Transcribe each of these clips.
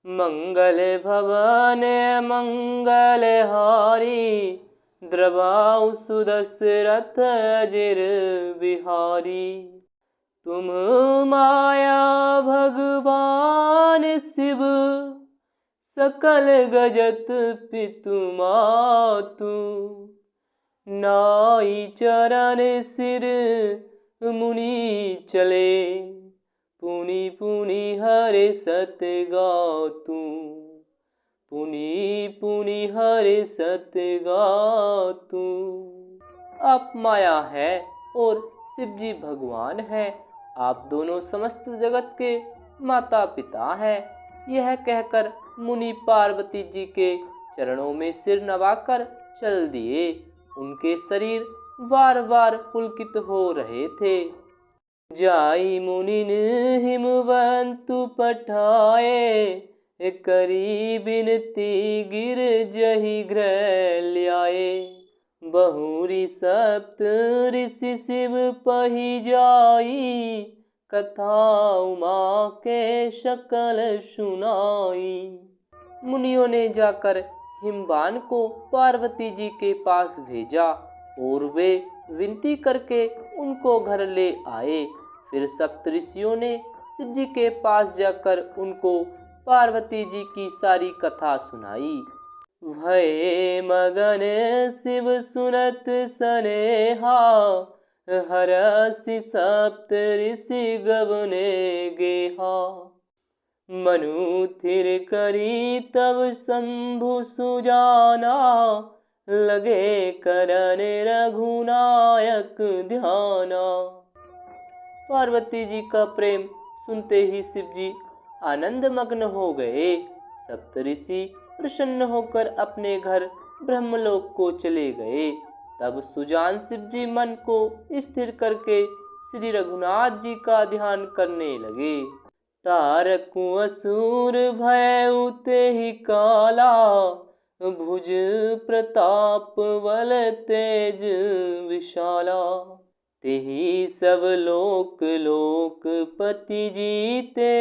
मंगल भवन मंगल हारी, द्रवाउ सुदशरथ अजिर बिहारी। तुम माया भगवान शिव, सकल गजत पितु मातु। नाई चरण सिर मुनि चले, पुनि पुनि हरि सत गातु। पुनि पुनि हरि सत गातु। आप माया है और शिव जी भगवान है। आप दोनों समस्त जगत के माता पिता हैं। यह कहकर मुनि पार्वती जी के चरणों में सिर नवाकर चल दिए। उनके शरीर वार वार पुलकित हो रहे थे। जाई मुनिन हिमवंतु पठाए, करी बिनती गिर जहि गृह ल्याए। बहुरी सप्त ऋषि शिव पही जाई, कथा उमा के शकल सुनाई। मुनियों ने जाकर हिमवान को पार्वती जी के पास भेजा और वे विनती करके उनको घर ले आए। फिर सप्तऋषियों ने शिव जी के पास जाकर उनको पार्वती जी की सारी कथा सुनाई। भये मगन शिव सुनत सनेहा, हरसि सप्त ऋषि गवने गेहा। मनु थिर करी तब शंभु सुजाना, लगे करन रघुनायक ध्याना। पार्वती जी का प्रेम सुनते ही शिव जी आनंद मग्न हो गए। सप्तऋषि प्रसन्न होकर अपने घर ब्रह्मलोक को चले गए। तब सुजान शिव जी मन को स्थिर करके श्री रघुनाथ जी का ध्यान करने लगे। तारकु असुर भय उतेहि काला, भुज प्रताप बल तेज विशाला। तेहि सब लोक लोकपति जीते,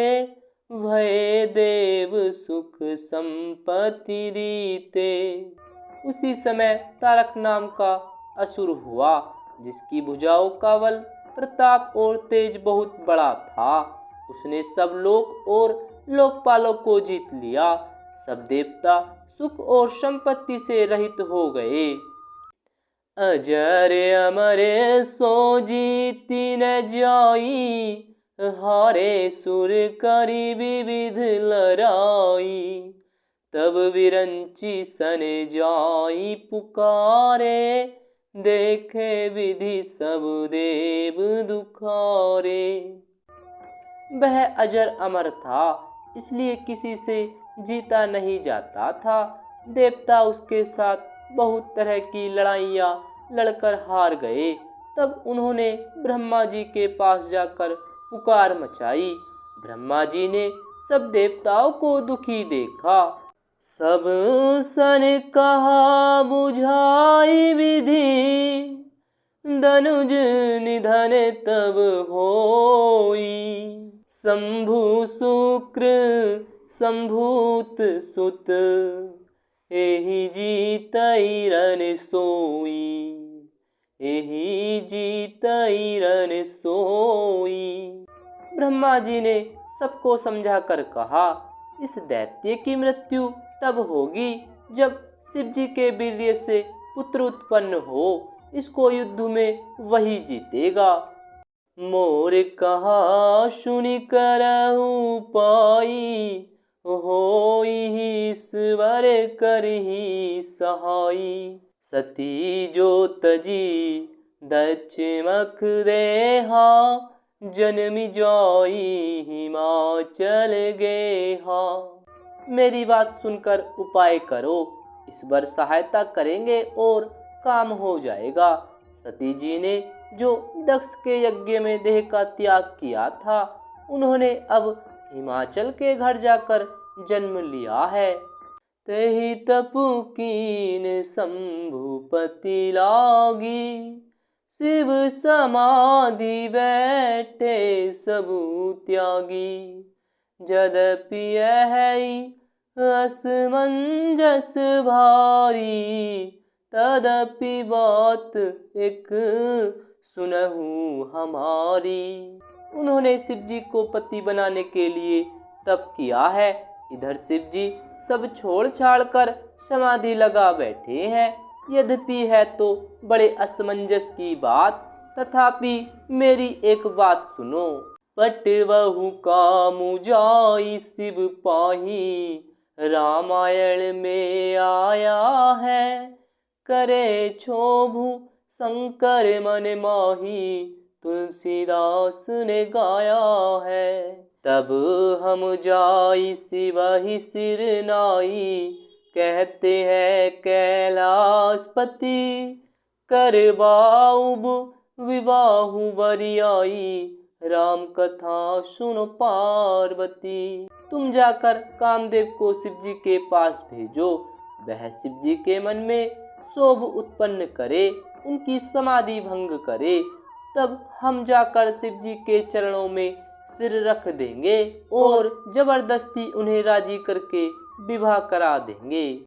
भय देव सुख संपत्ति रीते। उसी समय तारक नाम का असुर हुआ, जिसकी भुजाओं का बल प्रताप और तेज बहुत बड़ा था। उसने सब लोक और लोकपालों को जीत लिया। सब देवता सुख और संपत्ति से रहित हो गए। अजर अमर सो जीति न जाई, हारे सुर करी विविध लड़ाई। तब विरंची सन जाई पुकारे, देखे विधि सब देव दुखारे। वह अजर अमर था, इसलिए किसी से जीता नहीं जाता था। देवता उसके साथ बहुत तरह की लड़ाइयाँ लड़कर हार गए। तब उन्होंने ब्रह्मा जी के पास जाकर पुकार मचाई। ब्रह्मा जी ने सब देवताओं को दुखी देखा। सब सन कहा बुझाई विधि, धनुज निधन तब होई। शंभु शुक्र शंभूत सुत, एहि जीतई रन सोई। एहि जीतई रन सोई। ब्रह्मा जी ने सबको समझा कर कहा, इस दैत्य की मृत्यु तब होगी जब शिव जी के वीर्य से पुत्र उत्पन्न हो। इसको युद्ध में वही जीतेगा। मोर कहा सुनि करहु पाई, होई ईश्वर करहि सहाई। सती जो तजी दक्ष मख देहा, जन्मि जाई हिमाचल गेहा। मेरी बात सुनकर उपाय करो, इस बार सहायता करेंगे और काम हो जाएगा। सती जी ने जो दक्ष के यज्ञ में देह का त्याग किया था, उन्होंने अब हिमाचल के घर जाकर जन्म लिया है। तेहि तपु कीन शंभुपति लागी, शिव समाधि बैठे सबु त्यागी। यद्यपि यह असमंजस भारी, तदपि बात एक सुनहु हमारी। उन्होंने शिव जी को पति बनाने के लिए तप किया है। इधर शिव जी सब छोड़ छाड़ कर समाधि लगा बैठे हैं। यद्यपि है तो बड़े असमंजस की बात, तथापि मेरी एक बात सुनो। पटवहु कामु जाई शिव पाही, रामायण में आया है। करे क्षोभु शंकर मन माही, तुलसीदास ने गाया है। तब हम जाई शिवहि सिर नाई, कहते हैं कैलाशपति। करवाउब विवाहु वरियाई, राम कथा सुनो पार्वती। तुम जाकर कामदेव को शिव जी के पास भेजो, वह शिव जी के मन में क्षोभ उत्पन्न करे, उनकी समाधि भंग करे। तब हम जाकर शिव जी के चरणों में सिर रख देंगे और जबरदस्ती उन्हें राजी करके विवाह करा देंगे।